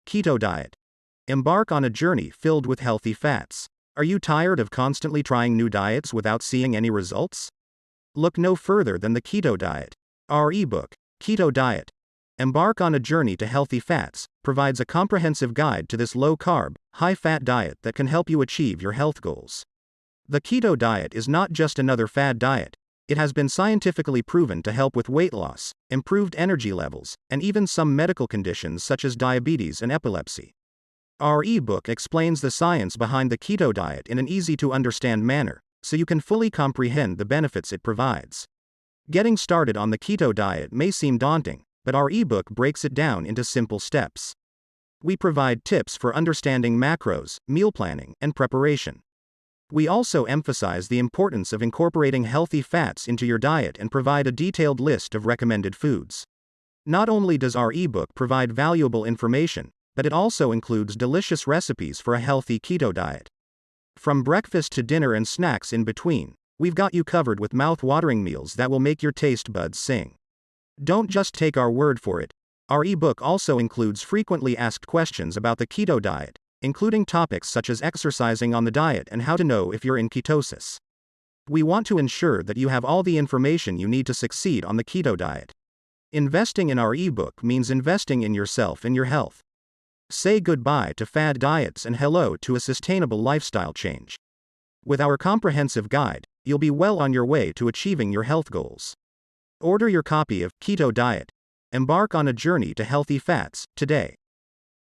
Keto diet. Embark on a journey filled with healthy fats. Are you tired of constantly trying new diets without seeing any results? Look no further than the Keto diet. Our ebook, Keto Diet. Embark on a journey to healthy fats, provides a comprehensive guide to this low-carb, high-fat diet that can help you achieve your health goals. The keto diet is not just another fad diet. It has been scientifically proven to help with weight loss, improved energy levels, and even some medical conditions such as diabetes and epilepsy. Our ebook explains the science behind the keto diet in an easy-to-understand manner, so you can fully comprehend the benefits it provides. Getting started on the keto diet may seem daunting, but our ebook breaks it down into simple steps. We provide tips for understanding macros, meal planning, and preparation. We also emphasize the importance of incorporating healthy fats into your diet and provide a detailed list of recommended foods. Not only does our ebook provide valuable information, but it also includes delicious recipes for a healthy keto diet. From breakfast to dinner and snacks in between, we've got you covered with mouth-watering meals that will make your taste buds sing. Don't just take our word for it. Our ebook also includes frequently asked questions about the keto diet, including topics such as exercising on the diet and how to know if you're in ketosis. We want to ensure that you have all the information you need to succeed on the keto diet. Investing in our ebook means investing in yourself and your health. Say goodbye to fad diets and hello to a sustainable lifestyle change. With our comprehensive guide, you'll be well on your way to achieving your health goals. Order your copy of Keto Diet. Embark on a journey to healthy fats today.